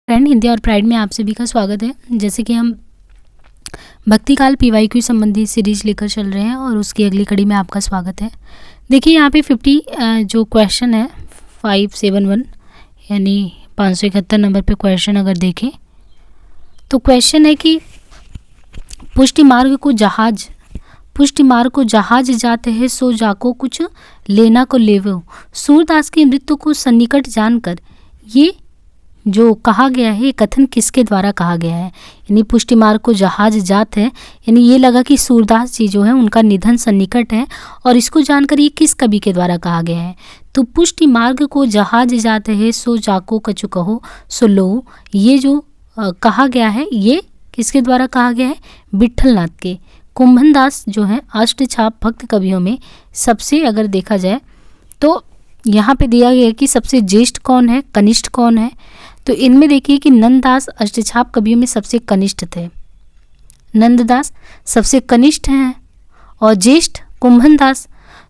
Friend, Hindi और pride में आप सभी का स्वागत है। जैसे कि हम भक्तिकाल पीवाईक्यू संबंधी सीरीज लेकर चल रहे हैं और उसकी अगली कड़ी में आपका स्वागत है। देखिए यहाँ पे 50 जो क्वेश्चन है 571 यानी 571 नंबर पे क्वेश्चन अगर देखें तो क्वेश्चन है कि पुष्टि मार्ग को जहाज जाते हैं सो जाको कुछ लेना को लेवो। सूरदास की मृत्यु को सन्निकट जानकर ये जो कहा गया है, ये कथन किसके द्वारा कहा गया है? यानी पुष्टि मार्ग को जहाज जात है, यानी ये लगा कि सूरदास जी जो है उनका निधन सन्निकट है और इसको जानकर ये किस कवि के द्वारा कहा गया है? तो पुष्टि मार्ग को जहाज जाते है सो जाको कछु कहो सो लो, ये जो कहा गया है ये किसके द्वारा कहा गया है? विट्ठलनाथ के। कुंभनदास जो है अष्टछाप भक्त कवियों में सबसे अगर देखा जाए तो यहाँ पे दिया गया है कि सबसे ज्येष्ठ कौन है, कनिष्ठ कौन है। तो इनमें देखिए कि नंददास अष्टछाप कवियों में सबसे कनिष्ठ थे, नंददास सबसे कनिष्ठ हैं और ज्येष्ठ कुंभनदास।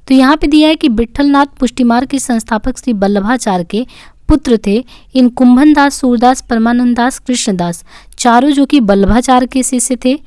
तो यहाँ पे दिया है कि विट्ठलनाथ पुष्टिमार्ग के संस्थापक श्री वल्लभाचार्य के पुत्र थे। इन कुंभनदास, सूरदास, परमानंददास, कृष्णदास चारों जो कि वल्लभाचार्य के शिष्य थे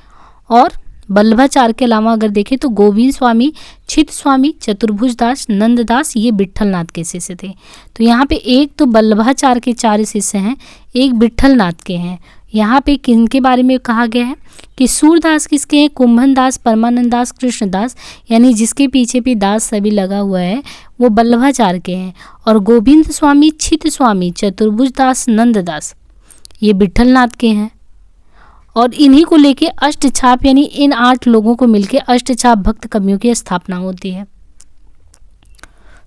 और वल्लभाचार्य के अलावा अगर देखें तो गोविंद स्वामी, चित स्वामी, चतुर्भुजदास, नंददास ये विट्ठलनाथ के शिष्य थे। तो यहाँ पे एक तो वल्लभाचार्य के 4 शिष्य हैं, एक विट्ठलनाथ के हैं। यहाँ पे किनके बारे में कहा गया है कि सूरदास किसके हैं? कुंभनदास, परमानंददास, कृष्णदास, यानी जिसके पीछे भी दास सभी लगा हुआ है वो वल्लभाचार्य के हैं। और गोविंद स्वामी, चित स्वामी, चतुर्भुजदास, नंददास ये विट्ठलनाथ के हैं। और इन्हीं को लेके अष्टछाप यानी इन 8 लोगों को मिलके अष्टछाप भक्त कवियों की स्थापना होती है।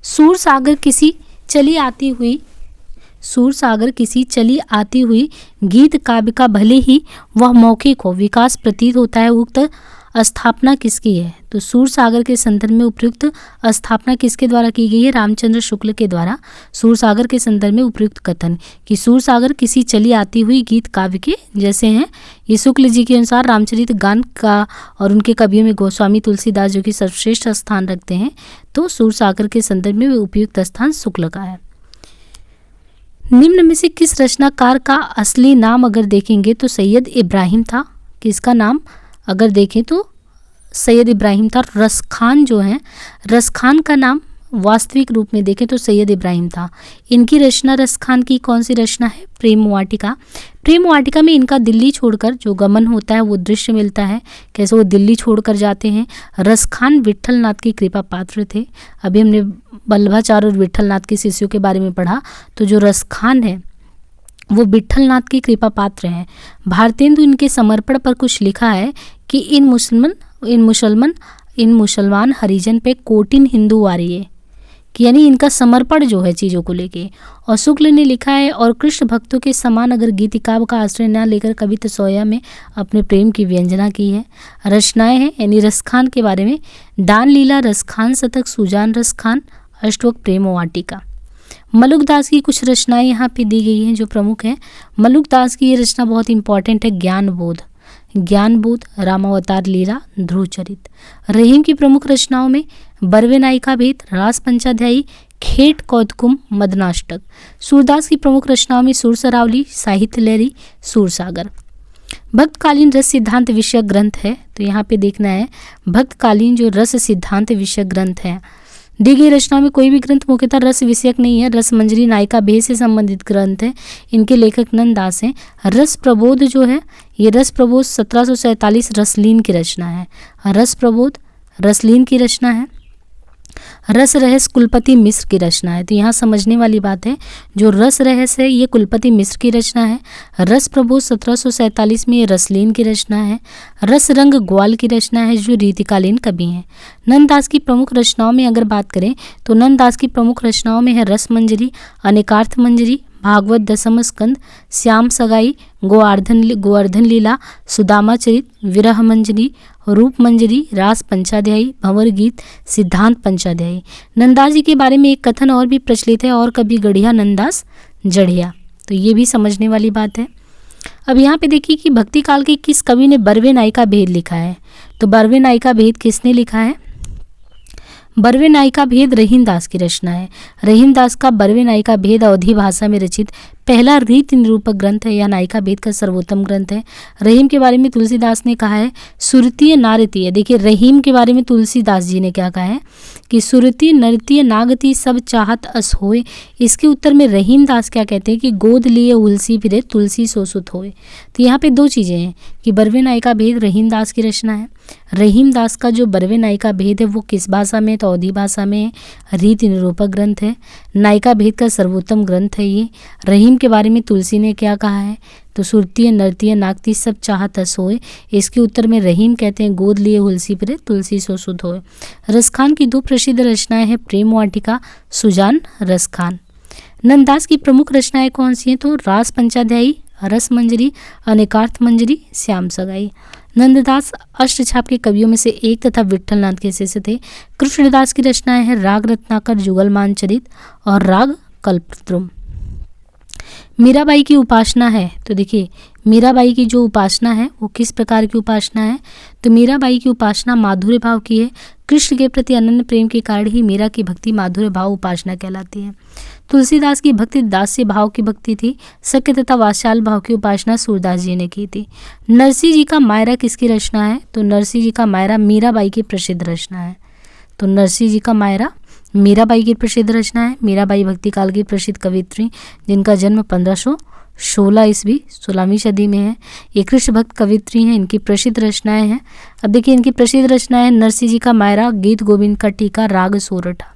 सूरसागर किसी चली आती हुई गीत काव्य का भले ही वह मौखिक हो, विकास प्रतीत होता है। उक्त स्थापना किसकी है? तो सूरसागर के संदर्भ में उपयुक्त स्थापना किसके द्वारा की गई है? रामचंद्र शुक्ल के द्वारा सूरसागर के संदर्भ में उपयुक्त कथन कि सूरसागर किसी चली आती हुई गीत काव्य के जैसे हैं। ये शुक्ल जी के अनुसार रामचरित गान का और उनके कवियों में गोस्वामी तुलसीदास जो कि सर्वश्रेष्ठ स्थान रखते हैं, तो सूरसागर के संदर्भ में उपयुक्त स्थान शुक्ल का है। निम्न में से किस रचनाकार का असली नाम अगर देखेंगे तो सैयद इब्राहिम था। किसका नाम अगर देखें तो सैयद इब्राहिम था। रसखान जो है, रसखान का नाम वास्तविक रूप में देखें तो सैयद इब्राहिम था। इनकी रचना रसखान की कौन सी रचना है? प्रेम वाटिका। प्रेम वाटिका में इनका दिल्ली छोड़कर जो गमन होता है वो दृश्य मिलता है, कैसे वो दिल्ली छोड़कर जाते हैं। रसखान विट्ठलनाथ की कृपा पात्र थे। अभी हमने वल्लभाचार्य और विट्ठलनाथ के शिष्यों के बारे में पढ़ा, तो जो रसखान है वो विट्ठलनाथ की कृपा पात्र हैं। भारतेंदु इनके समर्पण पर कुछ लिखा है कि इन मुसलमान हरिजन पे कोटिन हिंदू वारिये, कि यानी इनका समर्पण जो है चीज़ों को लेके। और शुक्ल ने लिखा है और कृष्ण भक्तों के समान अगर गीतिकाव्य का आश्रय न लेकर कवि तसोया में अपने प्रेम की व्यंजना की है। रचनाएं हैं यानी रसखान के बारे में, दान लीला, रसखान शतक, सुजान रसखान, अष्टवक, प्रेम वाटिका। मलुकदास की कुछ रचनाएं यहाँ पे दी गई हैं जो प्रमुख हैं। मलुकदास की ये रचना बहुत इंपॉर्टेंट है, ज्ञानबोध, रामावतार लीला, ध्रुवचरित। रहीम की प्रमुख रचनाओं में बरवे नायिका भेद, रास पंचाध्यायी, खेट कौतकुम, मदनाष्टक। सूरदास की प्रमुख रचनाओं में सुरसरावली, साहित्य लहरी, सूरसागर। भक्तकालीन रस सिद्धांत विषयक ग्रंथ है, तो यहाँ पे देखना है भक्तकालीन जो रस सिद्धांत विषयक ग्रंथ है। दी गई रचनाओं में कोई भी ग्रंथ मुख्यतः रस विषयक नहीं है। रस मंजरी नायिका भेद से संबंधित ग्रंथ है, इनके लेखक नंददास हैं। रस प्रबोध जो है ये रस प्रबोध 1747 रसलीन की रचना है। रस प्रबोध रसलीन की रचना है। रस रहस्य कुलपति मिश्र की रचना है। तो यहाँ समझने वाली बात है, जो रस रहस्य है ये कुलपति मिश्र की रचना है। रस प्रबोध 1747 में ये रसलीन की रचना है। रस रंग ग्वाल की रचना है जो रीतिकालीन कवि हैं। नंददास की प्रमुख रचनाओं में अगर बात करें तो नंददास की प्रमुख रचनाओं में है रस मंजरी, अनेकार्थ मंजरी, भागवत दशम स्कंद, श्याम सगाई, गोवर्धन लीला, सुदामा चरित, विरह मंजरी, रूप मंजरी, रास पंचाध्यायी, भंवर गीत, सिद्धांत पंचाध्यायी। नंददास जी के बारे में एक कथन और भी प्रचलित है, और कभी गढ़िया नंददास जड़िया, तो ये भी समझने वाली बात है। अब यहाँ पे देखिए कि भक्ति काल के किस कवि ने बरवे नायिका भेद लिखा है। तो बरवे नायिका भेद किसने लिखा है? बरवे नायिका भेद रहीम दास की रचना है। रहीम दास का बरवे नायिका भेद अवधी भाषा में रचित पहला रीति निरूपक ग्रंथ है। यह नायिका भेद का सर्वोत्तम ग्रंथ है। रहीम के बारे में तुलसीदास ने कहा है सुरतीय नारतीय। देखिए रहीम के बारे में तुलसीदास जी ने क्या कहा है कि सुरती नृत्य नागती सब चाहत अस होए। इसके उत्तर में रहीम दास क्या कहते हैं कि गोद लिए उलसी फिरे तुलसी सो सुत होए। तो यहाँ पे दो चीज़ें हैं कि बरवे नायिका भेद रहीम दास की रचना है। रहीम दास का जो बरवे नायिका भेद है वो किस भाषा में, तो अवधी भाषा में रीति निरूपक ग्रंथ है। नायिका भेद का सर्वोत्तम ग्रंथ है ये। रहीम के बारे में तुलसी ने क्या कहा है, तो सुरतीय नृत्य नागती सब चाहत अस होए। इसके उत्तर में रहीम कहते हैं गोद लिए हुलसी फिरे तुलसी सो सुध होए। रसखान की दो प्रसिद्ध रचनाएं हैं प्रेम वाटिका, सुजान रसखान। नंददास की प्रमुख रचनाएं कौन सी हैं, तो रास पंचाध्यायी, रस मंजरी, अनेकार्थ मंजरी, श्याम सगाई। नंददास अष्टछाप के कवियों में से एक तथा विट्ठलनाथ के शिष्य थे। कृष्णदास की रचनाएं हैं राग रत्नाकर, जुगलमान चरित और राग कल्पद्रुम। मीराबाई की उपासना है, तो देखिए मीराबाई की जो उपासना है वो किस प्रकार की उपासना है, तो मीराबाई की उपासना माधुर्य भाव की है। कृष्ण के प्रति अनन्य प्रेम के कारण ही मीरा की भक्ति माधुर्य भाव उपासना कहलाती है। तुलसीदास की भक्ति दास्य भाव की भक्ति थी। सख्य तथा वात्सल भाव की उपासना सूरदास जी ने की थी। नरसिंह जी का मायरा किसकी रचना है, तो नरसिंह जी का मायरा मीराबाई की प्रसिद्ध रचना है। तो नरसिंह जी का मायरा मीराबाई की प्रसिद्ध रचना है। मीराबाई भक्ति काल की प्रसिद्ध कवित्री जिनका जन्म 1516 ईस्वी 16वीं सदी में है। ये कृष्ण भक्त कवित्री हैं, इनकी प्रसिद्ध रचनाएं हैं। अब देखिए इनकी प्रसिद्ध रचनाएं नरसिंह जी का मायरा, गीत गोविंद का टीका, राग सोरठा।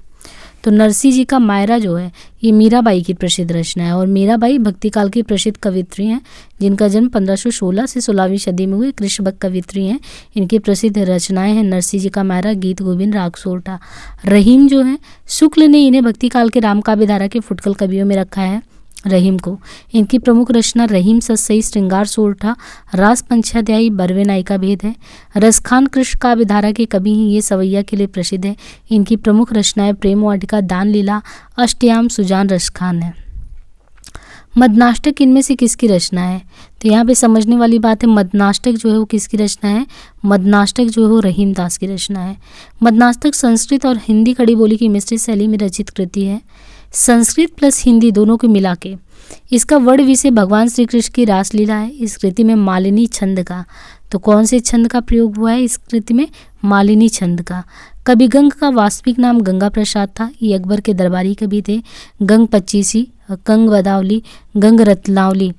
तो नरसिंह जी का मायरा जो है ये मीराबाई की प्रसिद्ध रचना है और मीराबाई भक्ति काल की प्रसिद्ध कवित्री हैं जिनका जन्म 1516 से 16वीं सदी में हुए। कृष्ण भक्त कवित्री हैं, इनकी प्रसिद्ध रचनाएं हैं नरसिंह जी का मायरा, गीत गोविंद, राग सोरठा। रहीम जो है शुक्ल ने इन्हें भक्ति काल के राम काव्य धारा के फुटकल कवियों में रखा है। रहीम को इनकी प्रमुख रचना रहीम सतसई, श्रृंगार सोरठा, रास पंचाध्यायी, बरवे नायिका भेद है। रसखान कृष्ण काव्य धारा के कवि हैं, ये सवैया के लिए प्रसिद्ध है। इनकी प्रमुख रचनाएं प्रेम वाटिका, दान लीला, अष्टयाम, सुजान रसखान है। मदनाष्टक इनमें से किसकी रचना है, तो यहाँ पे समझने वाली बात है मदनाष्टक जो है वो किसकी रचना है, मदनाष्टक जो है वो रहीम दास की रचना है। मदनाष्टक संस्कृत और हिंदी खड़ी बोली की मिश्रित शैली में रचित कृति है। संस्कृत प्लस हिंदी दोनों को मिला के इसका वर्ण विषय भगवान श्री कृष्ण की रासलीला है। इस कृति में मालिनी छंद का, तो कौन से छंद का प्रयोग हुआ है इस कृति में, मालिनी छंद का। कवि गंग का वास्तविक नाम गंगा प्रसाद था। ये अकबर के दरबारी कवि थे। गंग पच्चीसी, गंग वदावली, गंग रत्नावली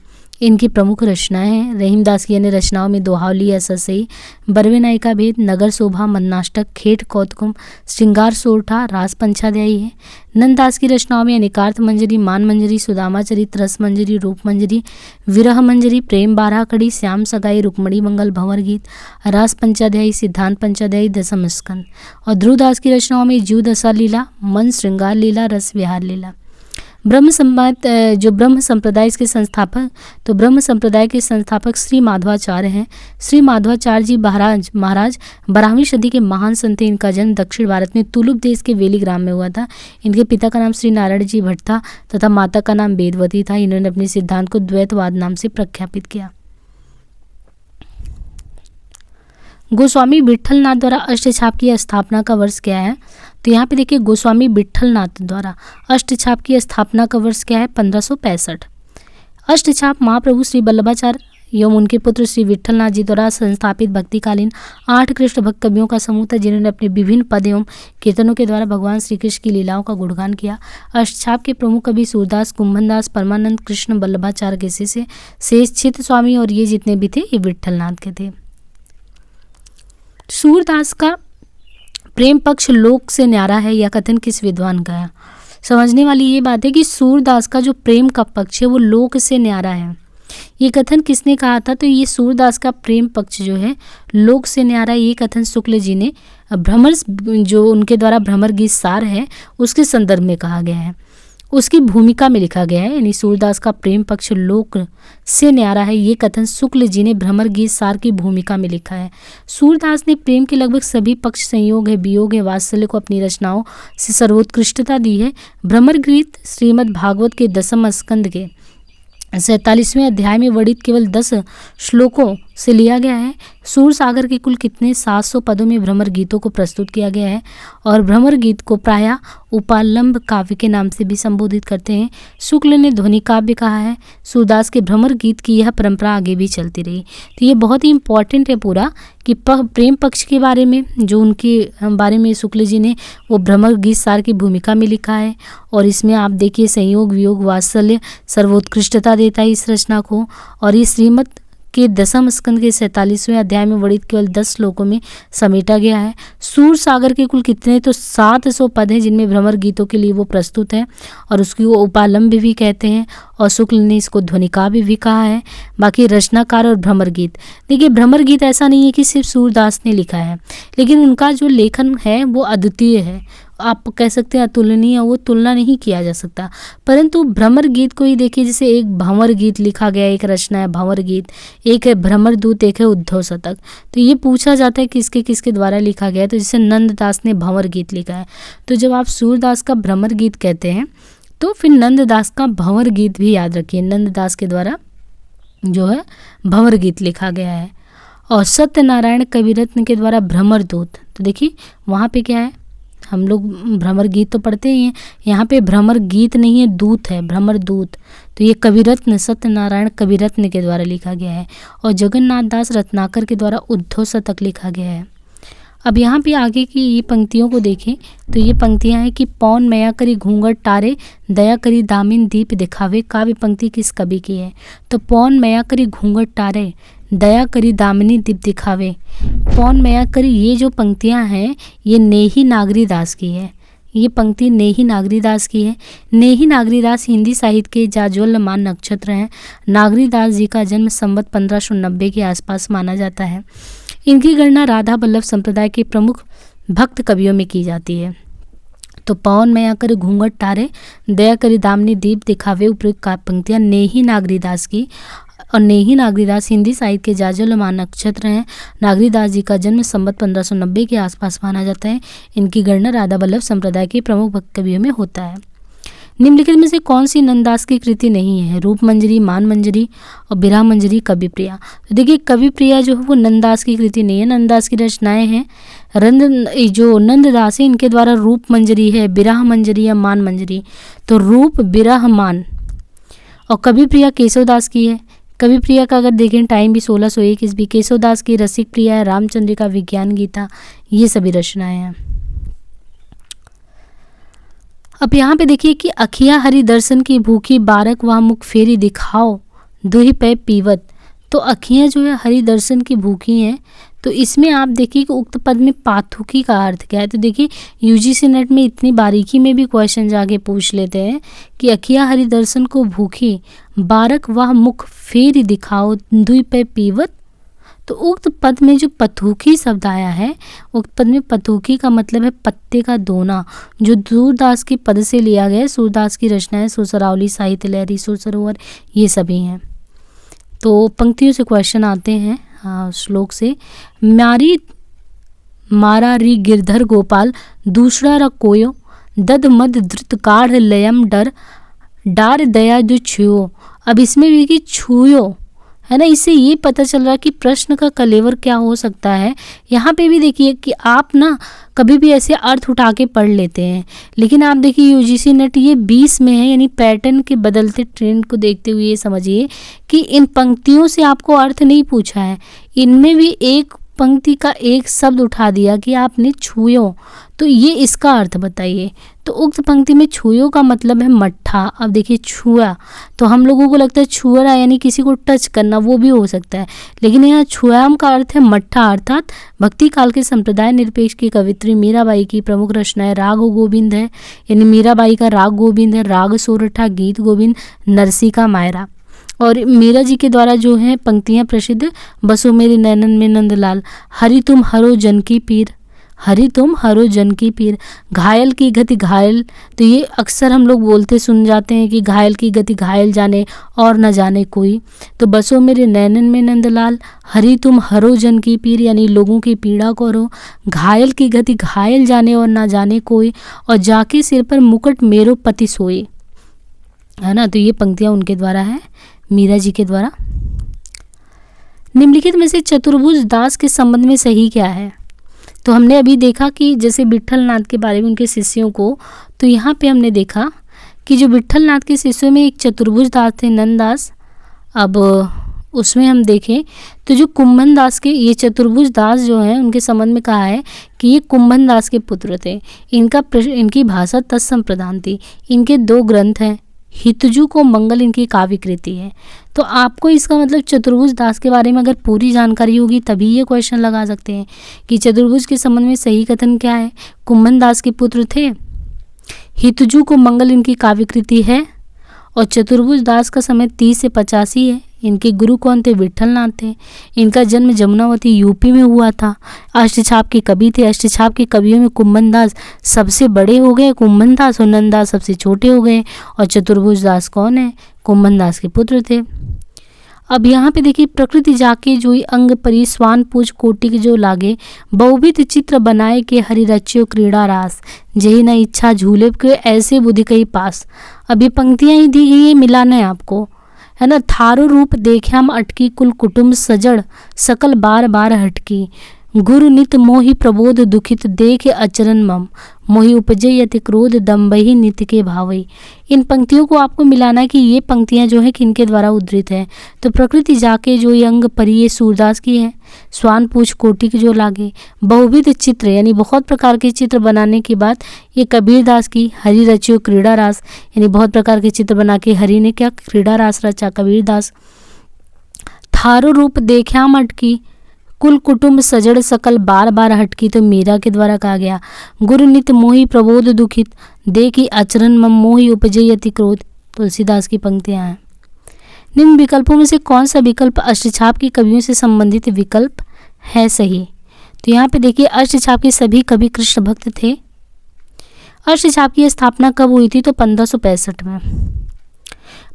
इनकी प्रमुख रचनाएं हैं। रहीम दास की अन्य रचनाओं में दोहावली, अससई, बरवे नायिका भेद, नगर शोभा, मन्नाष्टक, खेट कौतकुम, श्रृंगार सोरठा, रास पंचाध्यायी है। नंददास की रचनाओं में अनेकार्थ मंजरी, मान मंजरी, सुदामा चरित, रस मंजरी, रूप मंजरी, विरह मंजरी, प्रेम बारह कड़ी, श्याम सगाई, रुक्मणी मंगल, भंवर गीत, रास पंचाध्यायी, सिद्धांत पंचाध्यायी, दशम स्कंद। और ध्रुवदास की रचनाओं में जीव दशा लीला, मन श्रृंगार लीला, रस विहार लीला। ब्रह्म संप्रदाय के संस्थापक, तो ब्रह्म संप्रदाय के संस्थापक श्री माधवाचार्य हैं। श्री माधवाचार्य जी महाराज 12वीं सदी के महान संत हैं। इनका जन्म दक्षिण भारत में तुलुप देश के वेली ग्राम में हुआ था। इनके पिता का नाम श्री नारायण जी भट्ट था तथा माता का नाम वेदवती था। इन्होंने अपने सिद्धांत को द्वैतवाद नाम से प्रख्यापित किया। गोस्वामी विट्ठलनाथ द्वारा अष्टछाप की स्थापना का वर्ष क्या है, तो यहाँ पे देखिए गोस्वामी विट्ठलनाथ द्वारा अष्टछाप की स्थापना का वर्ष क्या है, 1565। अष्टछाप महाप्रभु श्री वल्लभाचार्य एवं उनके पुत्र श्री विट्ठलनाथ जी द्वारा संस्थापित भक्तिकालीन 8 कृष्ण भक्त कवियों का समूह था जिन्होंने अपने विभिन्न पद एवं कीर्तनों के द्वारा भगवान श्री कृष्ण की लीलाओं का गुणगान किया। अष्टछाप के प्रमुख कवि सूरदास, कुंभनदास, परमानंद, कृष्ण वल्लभाचार्य के शिष्य शेष चित्त स्वामी और ये जितने भी थे ये विट्ठलनाथ के थे। सूरदास का प्रेम पक्ष लोक से न्यारा है, यह कथन किस विद्वान का है। समझने वाली ये बात है कि सूरदास का जो प्रेम का पक्ष है वो लोक से न्यारा है। ये कथन किसने कहा था, तो ये सूरदास का प्रेम पक्ष जो है लोक से न्यारा, ये कथन शुक्ल जी ने भ्रमर, जो उनके द्वारा भ्रमर गीत सार है उसके संदर्भ में कहा गया है, उसकी भूमिका में लिखा गया है। यानी सूरदास का प्रेम पक्ष लोक से न्यारा है, ये कथन शुक्ल जी ने भ्रमर गीत सार की भूमिका में लिखा है। सूरदास ने प्रेम के लगभग सभी पक्ष, संयोग है, वियोग है, वात्सल्य को अपनी रचनाओं से सर्वोत्कृष्टता दी है। भ्रमर गीत श्रीमद् भागवत के 10वें स्कंद के 47वें अध्याय में वर्णित केवल 10 श्लोकों से लिया गया है। सूर सागर के कुल कितने 700 पदों में भ्रमर गीतों को प्रस्तुत किया गया है और भ्रमर गीत को प्रायः उपालंब काव्य के नाम से भी संबोधित करते हैं। शुक्ल ने ध्वनि काव्य कहा है। सूरदास के भ्रमर गीत की यह परंपरा आगे भी चलती रही। तो ये बहुत ही इम्पॉर्टेंट है पूरा कि प्रेम पक्ष के बारे में जो उनके बारे में शुक्ल जी ने वो भ्रमर गीत सार की भूमिका में लिखा है और इसमें आप देखिए संयोग वियोग वात्सल्य सर्वोत्कृष्टता देता है इस रचना को। और ये श्रीमद् के 10वें स्कंद के 47वें अध्याय में वर्णित केवल 10 श्लोकों में समेटा गया है। सूर सागर के कुल कितने तो 700 पद हैं जिनमें भ्रमर गीतों के लिए वो प्रस्तुत है और उसकी वो उपालंब भी कहते हैं और शुक्ल ने इसको ध्वनि काव्य भी कहा है। बाकी रचनाकार और भ्रमर गीत, देखिए भ्रमर गीत ऐसा नहीं है कि सिर्फ सूरदास ने लिखा है, लेकिन उनका जो लेखन है वो अद्वितीय है, आप कह सकते हैं अतुलनीय, वो तुलना नहीं किया जा सकता। परंतु भ्रमर गीत को ही देखिए, जैसे एक भंवर गीत लिखा गया, एक रचना है भंवर गीत, एक है भ्रमर दूत, एक है उद्धव शतक। तो ये पूछा जाता है किसके किसके द्वारा लिखा गया है, तो जैसे नंददास ने भंवर गीत लिखा है, तो जब आप सूरदास का भ्रमर गीत कहते हैं तो फिर नंददास का भंवर गीत भी याद रखिए, नंददास के द्वारा जो है भंवर गीत लिखा गया है। और सत्यनारायण कविरत्न के द्वारा भ्रमर दूत, तो देखिए वहाँ पे क्या है, हम लोग भ्रमर गीत तो पढ़ते ही हैं, यहाँ पे भ्रमर गीत नहीं है, दूत है, भ्रमर दूत। तो ये कविरत्न सत्यनारायण कविरत्न के द्वारा लिखा गया है और जगन्नाथ दास रत्नाकर के द्वारा उद्धव शतक लिखा गया है। अब यहाँ पे आगे की ये पंक्तियों को देखें तो ये पंक्तियाँ हैं कि पौन मया करी घूंघट टारे दया करी दामिन दीप दिखावे। काव्य पंक्ति किस कवि की है, तो पौन मया करी घूंघट टारे दया करी दामिनी दीप दिखावे। पौन मया करी, ये जो पंक्तियाँ हैं ये नेही नागरी दास की है, ये पंक्ति नेही नागरी दास की है। नेही नागरी दास हिंदी साहित्य के जाज्वल्यमान नक्षत्र हैं। नागरी दास जी का जन्म संवत 1590 के आसपास माना जाता है। इनकी गणना राधा बल्लभ संप्रदाय के प्रमुख भक्त कवियों में की जाती है। तो पवन मया कर घूंघट टारे दया करी दामिनी दीप दिखावे उपयुक्त पंक्तियाँ नेही नागरी दास की। और नेही नागरीदास हिंदी साहित्य के जाज्वल्यमान नक्षत्र हैं। नागरीदास जी का जन्म संवत 1590 के आसपास माना जाता है। इनकी गणना राधा बल्लभ संप्रदाय के प्रमुख भक्त कवियों में होता है। निम्नलिखित में से कौन सी नंददास की कृति नहीं है? रूप मंजरी, मान मंजरी और बिरहा मंजरी, कवि प्रिया। तो देखिए कवि प्रिया जो है वो नंददास की कृति नहीं है, नंददास की रचनाएं हैं। जो नंददास है इनके द्वारा रूप मंजरी है, बिरहा मंजरी या मान मंजरी। तो रूप, बिरह, मान। और कवि प्रिया केशवदास की है। कवि प्रिया का अगर देखें टाइम भी 1601 ईस्वी। केशवदास की रसिक प्रिया है, रामचंद्र का विज्ञान गीता, ये सभी रचनाएं हैं। अब यहाँ पे देखिए कि अखिया हरि दर्शन की भूखी बारक वहाँ मुख फेरी दिखाओ दुहि पै पीवत। तो अखियाँ जो है हरि दर्शन की भूखी हैं। तो इसमें आप देखिए कि उक्त पद में पाथुकी का अर्थ क्या है। तो देखिए यूजीसी नेट में इतनी बारीकी में भी क्वेश्चन जाके पूछ लेते हैं कि अखिया हरि दर्शन को भूखी बारक वह मुख फेरी दिखाओ दुहि पै पीवत। तो उक्त पद में जो पथुकी शब्द आया है, उक्त पद में पथुकी का मतलब है पत्ते का दोना, जो सूरदास के पद से लिया गया है। सूरदास की रचनाएं सुरसरावली, साहित्य लहरी, सुर सरोवर, ये सभी हैं। तो पंक्तियों से क्वेश्चन आते हैं। श्लोक से म्यारी मारा री गिरधर गोपाल दूसरा र कोयो दद मद धृत काढ़ लयम डर डार दया जो छुयो। अब इसमें भी कि छुयो है ना, इससे ये पता चल रहा है कि प्रश्न का कलेवर क्या हो सकता है। यहाँ पे भी देखिए कि आप ना कभी भी ऐसे अर्थ उठा के पढ़ लेते हैं, लेकिन आप देखिए यूजीसी नेट ये 20 में है, यानी पैटर्न के बदलते ट्रेंड को देखते हुए ये समझिए कि इन पंक्तियों से आपको अर्थ नहीं पूछा है, इनमें भी एक पंक्ति का एक शब्द उठा दिया कि आपने छुयो, तो ये इसका अर्थ बताइए। तो उक्त पंक्ति में छुयो का मतलब है मट्ठा। अब देखिए छुआ, तो हम लोगों को लगता है छुअरा यानी किसी को टच करना, वो भी हो सकता है, लेकिन यहाँ छुआम का अर्थ है मट्ठा। अर्थात भक्ति काल के संप्रदाय निरपेक्ष की कवित्री मीराबाई की प्रमुख रचनाएं राग गोविंद है, यानी मीराबाई का राग गोविंद है, राग सोरठा, गीत गोविंद, नरसिका मायरा। और मीरा जी के द्वारा जो है पंक्तियाँ प्रसिद्ध, बसो मेरे नैनन में नंदलाल, हरि तुम हरो जन की पीर, हरि तुम हरो जन की पीर, घायल की गति घायल। तो ये अक्सर हम लोग बोलते सुन जाते हैं कि घायल की गति घायल जाने और न जाने कोई। तो बसो मेरे नैनन में नंदलाल, हरि तुम हरो जन की पीर, यानी लोगों की पीड़ा को रो, घायल की गति घायल जाने और न जाने कोई, और जाके सिर पर मुकुट मेरो पति सोए, है ना। तो ये पंक्तियाँ उनके द्वारा है, मीरा जी के द्वारा। निम्नलिखित में से चतुर्भुज दास के संबंध में सही क्या है? तो हमने अभी देखा कि जैसे विट्ठल नाथ के बारे में उनके शिष्यों को, तो यहाँ पे हमने देखा कि जो विट्ठल नाथ के शिष्यों में एक चतुर्भुज दास थे, नंददास। अब उसमें हम देखें तो जो कुंभन दास के, ये चतुर्भुज दास जो हैं उनके संबंध में कहा है कि ये कुंभन दास के पुत्र थे। इनकी भाषा तत्संप्रदान थी। इनके 2 ग्रंथ हैं, हितजू को मंगल इनकी काव्य कृति है। तो आपको इसका मतलब चतुर्भुज दास के बारे में अगर पूरी जानकारी होगी तभी ये क्वेश्चन लगा सकते हैं कि चतुर्भुज के संबंध में सही कथन क्या है। कुंभन दास के पुत्र थे, हितजू को मंगल इनकी काव्य कृति है, और चतुर्भुज दास का समय 30 से 85 है। इनके गुरु कौन थे? विट्ठल नाथ थे। इनका जन्म जमुनावती यूपी में हुआ था। अष्टछाप के कवि थे। अष्टछाप के कवियों में कुंभन दास सबसे बड़े हो गए, कुंभन दास, और नंददास सबसे छोटे हो गए। और चतुर्भुज दास कौन है? कुंभन दास के पुत्र थे। अब यहाँ पे देखिए, प्रकृति जाके जो अंग परी स्वान पूज कोटि के जो लागे, बहुविध चित्र बनाए के हरि रच्यो क्रीड़ा रास, जही न इच्छा झूले के ऐसे बुद्धि कई पास। अब ये पंक्तियाँ ही दी गई है, मिलाना है आपको, है ना। थारो रूप देख्याम अटकी, कुल कुटुंब सजड़ सकल बार बार हटकी, गुरु नित मोहि प्रबोध दुखित देख अचरन मम, मोहि उपजे यति क्रोध दम्बहि नित्य के भावई। इन पंक्तियों को आपको मिलाना है कि ये पंक्तियां जो है किनके द्वारा उद्धृत है। तो प्रकृति जाके जो ये अंग परी, ये सूरदास की है। स्वान पूछ कोटि के जो लागे, बहुविध चित्र यानी बहुत प्रकार के चित्र बनाने के बाद ये कबीरदास की। हरि रचियो क्रीड़ा रास, यानी बहुत प्रकार के चित्र बना के हरि ने क्या क्रीड़ा रास रचा, कबीरदास। थारो रूप देख्याम अटकी, कुल कुटुंब सजड़ सकल बार बार हटकी, तो मीरा के द्वारा कहा गया। गुरु नित मोहि प्रबोध दुखित देखी आचरण मम, मोहि उपजे यति क्रोध, तुलसीदास की पंक्तियां हैं। निम्न विकल्पों में से कौन सा विकल्प अष्टछाप के कवियों से संबंधित विकल्प है सही? तो यहाँ पे देखिए, अष्टछाप के सभी कवि कृष्ण भक्त थे। अष्टछाप की स्थापना कब हुई थी? तो 1565 में।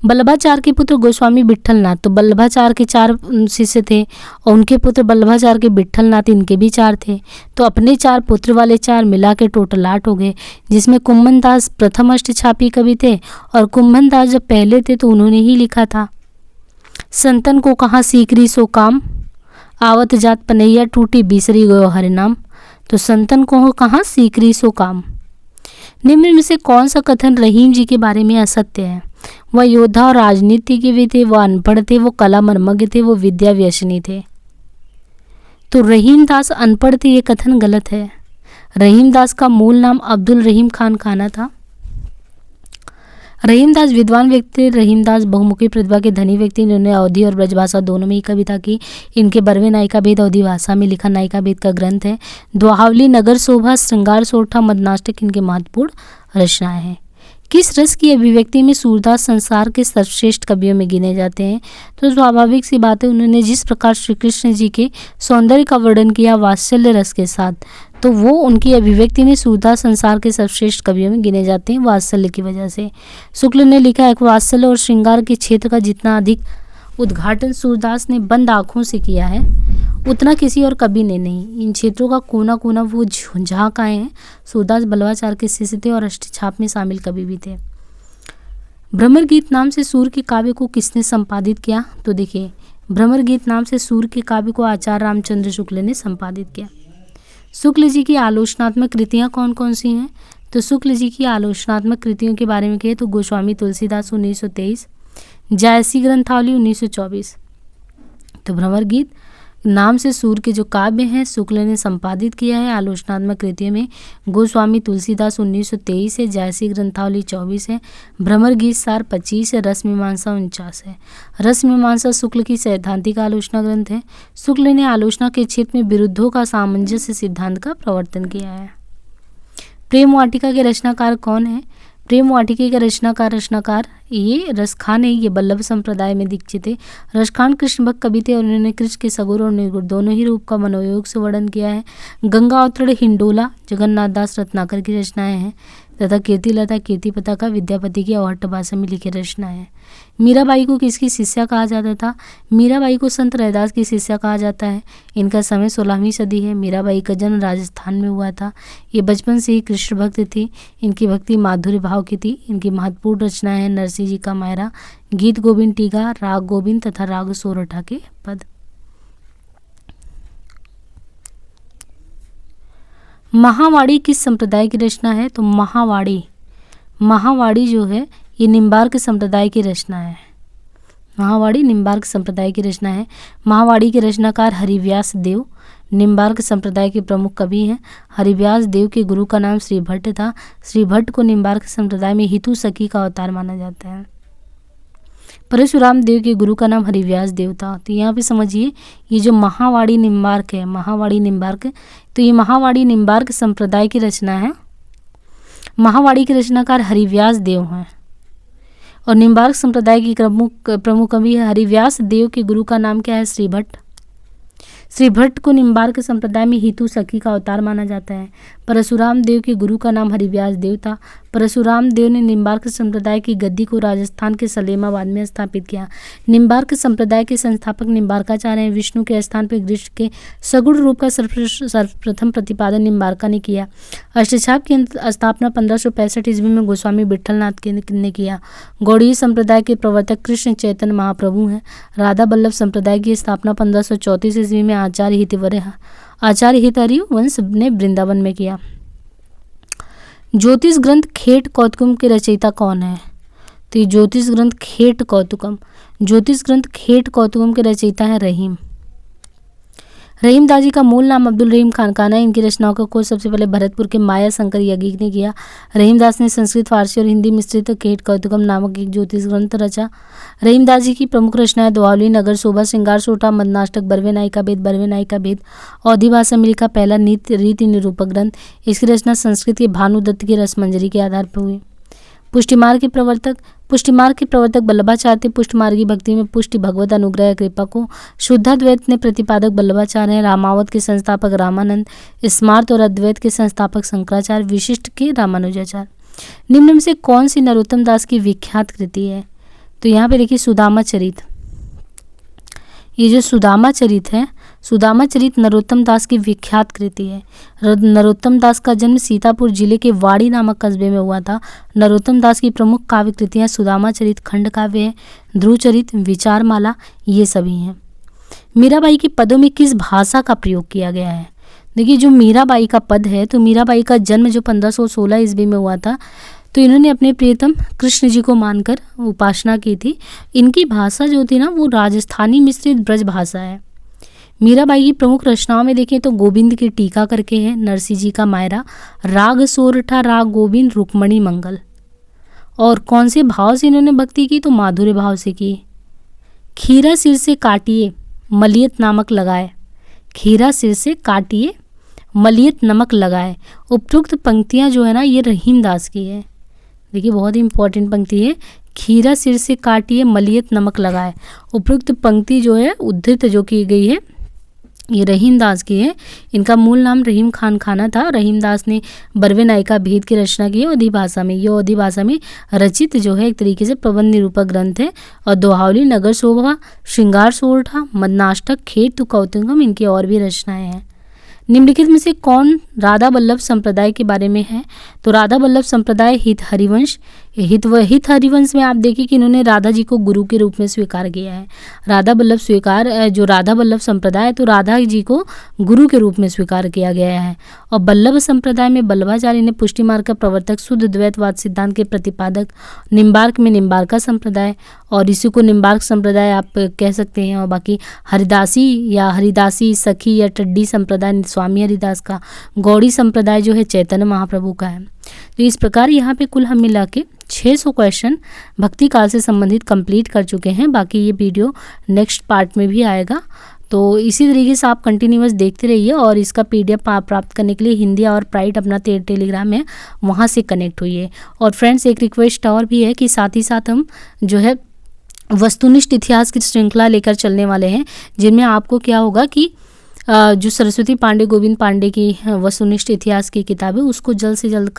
बल्लभाचार्य के पुत्र गोस्वामी विट्ठल नाथ, तो बल्लभाचार्य के 4 शिष्य थे और उनके पुत्र बल्लभाचार्य के विट्ठल नाथ, इनके भी 4 थे। तो अपने 4 पुत्र वाले 4 मिला के टोटल 8 हो गए, जिसमें कुंभन दास प्रथम अष्टछापी कवि थे। और कुंभन दास जब पहले थे तो उन्होंने ही लिखा था, संतन को कहाँ सीकरी सो काम, आवत जात पनैया टूटी बिसरी गयो हरि नाम। तो संतन को कहाँ सीकरी सो काम। निम्न में से कौन सा कथन रहीम जी के बारे में असत्य है? वह योद्धा और राजनीतिज्ञ थे, वह अनपढ़ थे, वो कला मर्मज्ञ थे, वो विद्या व्यसनी थे। तो रहीम दास अनपढ़ थे, ये कथन गलत है। रहीम दास का मूल नाम अब्दुल रहीम खान खाना था। रहीम दास विद्वान व्यक्ति थे। रहीम दास बहुमुखी प्रतिभा के धनी व्यक्ति, इन्होंने अवधी और ब्रजभाषा दोनों में ही कविता की। इनके 12वें नायिका भेद अवधी भाषा में लिखा नायिका भेद का ग्रंथ है। दोहावली, नगर शोभा, श्रृंगार सोठा, मदनाष्टक इनके महत्वपूर्ण रचनाएं हैं। किस रस की अभिव्यक्ति में सूरदास संसार के सर्वश्रेष्ठ कवियों में गिने जाते हैं? तो स्वाभाविक सी बात है, उन्होंने जिस प्रकार श्री कृष्ण जी के सौंदर्य का वर्णन किया वात्सल्य रस के साथ, तो वो उनकी अभिव्यक्ति में सूरदास संसार के सर्वश्रेष्ठ कवियों में गिने जाते हैं वात्सल्य की वजह से। शुक्ल ने लिखा है, वात्सल्य और श्रृंगार के क्षेत्र का जितना अधिक उद्घाटन सूरदास ने बंद आँखों से किया है, उतना किसी और कवि ने नहीं। इन क्षेत्रों का कोना कोना वो झाँक आए हैं। सूरदास बल्लभाचार्य के शिष्य थे और अष्टछाप में शामिल कवि भी थे। भ्रमर गीत नाम से सूर के काव्य को किसने संपादित किया? तो देखिए, भ्रमर गीत नाम से सूर के काव्य को आचार्य रामचंद्र शुक्ल ने संपादित किया। शुक्ल जी की आलोचनात्मक कृतियाँ कौन कौन सी हैं? तो शुक्ल जी की आलोचनात्मक कृतियों के बारे में कहें तो गोस्वामी तुलसीदास 1923, जायसी ग्रंथावली 1924। तो भ्रमर गीत नाम से सूर के जो काव्य हैं शुक्ल ने संपादित किया है आलोचनात्मक कृतियों में। गोस्वामी तुलसीदास 1923 है, जायसी ग्रंथावली 24 है, भ्रमर गीत सार 25 है, रस मीमांसा 49 है। रस मीमांसा शुक्ल की सैद्धांतिक आलोचना ग्रंथ है। शुक्ल ने आलोचना के क्षेत्र में विरुद्धों का सामंजस्य सिद्धांत का प्रवर्तन किया है। प्रेम वाटिका के रचनाकार कौन है? प्रेम वाटिका के रचनाकार ये रसखान है, ये बल्लभ संप्रदाय में दीक्षित थे। रसखान कृष्ण भक्त कवि थे और उन्होंने कृष्ण के सगुर और निर्गुण दोनों ही रूप का मनोयोग से वर्णन किया है। गंगा अवतरण, हिंडोला जगन्नाथ दास रत्नाकर की रचनाएं हैं तथा कीर्तिलता कीर्तिपता का विद्यापति की अवहट्ट भाषा में लिखी रचनाएं हैं। मीराबाई को किसकी शिष्या कहा जाता था? मीराबाई को संत रैदास की शिष्या कहा जाता है। इनका समय 16वीं सदी है। मीराबाई का जन्म राजस्थान में हुआ था। ये बचपन से ही कृष्ण भक्त थी। इनकी भक्ति माधुर्य भाव की थी। इनकी महत्वपूर्ण रचनाएं हैं नरसिंह जी का मायरा, गीत गोविंद टीगा, राग गोविंद तथा राग सोरठा के पद। महावाड़ी किस संप्रदाय की रचना है? तो महावाड़ी जो है ये निम्बार्क संप्रदाय की रचना है। महावाड़ी निम्बार्क संप्रदाय की रचना है। महावाड़ी के रचनाकार हरिव्यास देव निम्बार्क संप्रदाय के प्रमुख कवि हैं। हरिव्यास देव के गुरु का नाम श्री भट्ट था। श्री भट्ट को निम्बार्क संप्रदाय में हितु सखी का अवतार माना जाता है। परशुराम देव के गुरु का नाम हरिव्यास देव था। तो यहाँ पे समझिए ये जो महावाड़ी निम्बार्क है, महावाड़ी निम्बार्क, तो ये महावाड़ी निम्बार्क संप्रदाय की रचना है। महावाड़ी के रचनाकार हरिव्यास देव हैं और निम्बार्क संप्रदाय की प्रमुख कवि है। हरिव्यास देव के गुरु का नाम क्या है? श्री भट्ट। श्री भट्ट को निम्बार्क संप्रदाय में हितु सखी का अवतार माना जाता है। परशुराम देव के गुरु का नाम हरिव्यास देव था। परशुराम देव ने निम्बार्क संप्रदाय की गद्दी को राजस्थान के सलेमाबाद में स्थापित किया। निम्बार्क संप्रदाय के संस्थापक निम्बार्काचार्य हैं। विष्णु के स्थान पर कृष्ण के सगुण रूप का सर्वप्रथम प्रतिपादन निम्बार्का ने किया। अष्टछाप की स्थापना 1565 ईस्वी में गोस्वामी विट्ठलनाथ ने किया। गौड़ीय संप्रदाय के प्रवर्तक कृष्ण चैतन्य महाप्रभु हैं। राधा बल्लभ संप्रदाय की स्थापना 1534 ईस्वी में आचार्य हितहरि वंश ने वृंदावन में किया। ज्योतिष ग्रंथ खेट कौतुकम के रचयिता कौन है? तो ये ज्योतिष ग्रंथ खेट कौतुकम के रचयिता है रहीम दास जी का मूल नाम अब्दुल रहीम खानकाना है। इनकी रचनाओं का खोज सबसे पहले भरतपुर के माया शंकर याज्ञिक ने किया। रहीम दास ने संस्कृत, फारसी और हिंदी मिश्रित खेट कौतुकम नामक एक ज्योतिष ग्रंथ रचा। रहीम दास जी की प्रमुख रचनाएं दोहावली, नगर शोभा, श्रृंगार सोठा, मदनाष्टक, बरवे नायिका भेद, अवधी भाषा में लिखा पहला रीति निरूपक ग्रंथ। इसकी रचना संस्कृत के भानुदत्त की रसमंजरी के आधार पर हुई। पुष्टिमार्ग के प्रवर्तक वल्लभाचार्य थे। पुष्टिमार्गी भक्ति में पुष्टि भगवत अनुग्रह कृपा को शुद्धाद्वैत ने प्रतिपादक वल्लभाचार्य हैं। रामावत के संस्थापक रामानंद, स्मार्त और अद्वैत के संस्थापक शंकराचार्य, विशिष्ट के रामानुजाचार्य। निम्न में से कौन सी नरोत्तम दास की विख्यात कृति है? तो यहाँ पे देखिए सुदामा चरित। ये जो सुदामा चरित है, सुदामा चरित नरोत्तम दास की विख्यात कृति है। नरोत्तम दास का जन्म सीतापुर जिले के वाड़ी नामक कस्बे में हुआ था। नरोत्तम दास की प्रमुख काव्य कृतियाँ सुदामा चरित खंड काव्य है, ध्रुव चरित, विचारमाला, ये सभी हैं। मीराबाई के पदों में किस भाषा का प्रयोग किया गया है? देखिए जो मीराबाई का पद है, तो मीराबाई का जन्म जो 1516 ईस्वी में हुआ था, तो इन्होंने अपने प्रियतम कृष्ण जी को मानकर उपासना की थी। इनकी भाषा जो थी ना, वो राजस्थानी मिश्रित ब्रज भाषा है। मीराबाई की प्रमुख रचनाओं में देखें तो गोविंद की टीका करके है, नरसिंह जी का मायरा, राग सोरठा, राग गोविंद, रुक्मणी मंगल। और कौन से भाव से इन्होंने भक्ति की? तो माधुर्य भाव से की। खीरा सिर से काटिए मलियत नामक लगाए, खीरा सिर से काटिए मलियत नमक लगाए। उपयुक्त पंक्तियां जो है ना, ये रहीम दास की है। देखिए बहुत ही इंपॉर्टेंट पंक्ति है, खीरा सिर से काटिए मलियत नमक लगाए। उपयुक्त पंक्ति जो है उद्धृत जो की गई है, ये रहीम दास की है। इनका मूल नाम रहीम खानकाना था। रहीम दास ने बरवे नायिका भेद की रचना की है अवधी भाषा में। ये अवधी भाषा में रचित जो है एक तरीके से प्रबंध निरूपक ग्रंथ है। और दोहावली, नगर शोभा, श्रृंगार सोरठा, मदनाष्टक, खेत कौतुकम, इनकी और भी रचनाएं हैं। निम्नलिखित में से कौन राधा वल्लभ संप्रदाय के बारे में है? तो राधा वल्लभ संप्रदाय हित हरिवंश में आप देखिए कि इन्होंने राधा जी को गुरु के रूप में स्वीकार किया है। राधा वल्लभ संप्रदाय, तो राधा जी को गुरु के रूप में स्वीकार किया गया है। और वल्लभ संप्रदाय में वल्लभाचार्य ने पुष्टि मार्ग का प्रवर्तक, शुद्ध द्वैतवाद सिद्धांत के प्रतिपादक। निम्बार्क में निम्बार्का संप्रदाय, और इसी को निम्बार्क संप्रदाय आप कह सकते हैं। और बाकी हरिदासी सखी या टड्डी संप्रदाय स्वामी हरिदास का। गौड़ी संप्रदाय जो है चैतन्य महाप्रभु का है। तो इस प्रकार यहाँ पे कुल हम मिला के 600 क्वेश्चन भक्ति काल से संबंधित कंप्लीट कर चुके हैं। बाकी ये वीडियो नेक्स्ट पार्ट में भी आएगा, तो इसी तरीके से आप कंटिन्यूअस देखते रहिए। और इसका PDF प्राप्त करने के लिए हिंदी और प्राइड अपना टेलीग्राम है, वहाँ से कनेक्ट होइए। और फ्रेंड्स एक रिक्वेस्ट और भी है कि साथ ही साथ हम जो है वस्तुनिष्ठ इतिहास की श्रृंखला लेकर चलने वाले हैं, जिनमें आपको क्या होगा कि जो सरस्वती पांडे, गोविंद पांडे की वस्तुनिष्ठ इतिहास की किताब है, उसको जल्द से जल्द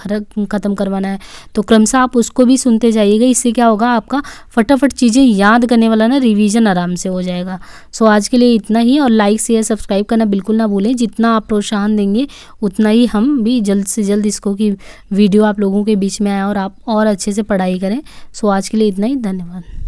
ख़त्म करवाना है। तो क्रमशः आप उसको भी सुनते जाइएगा। इससे क्या होगा, आपका फटाफट चीज़ें याद करने वाला ना रिवीजन आराम से हो जाएगा। सो आज के लिए इतना ही। और लाइक, शेयर, सब्सक्राइब करना बिल्कुल ना भूलें। जितना आप प्रोत्साहन देंगे उतना ही हम भी जल्द से जल्द इसको की वीडियो आप लोगों के बीच में आए और आप और अच्छे से पढ़ाई करें। सो आज के लिए इतना ही। धन्यवाद।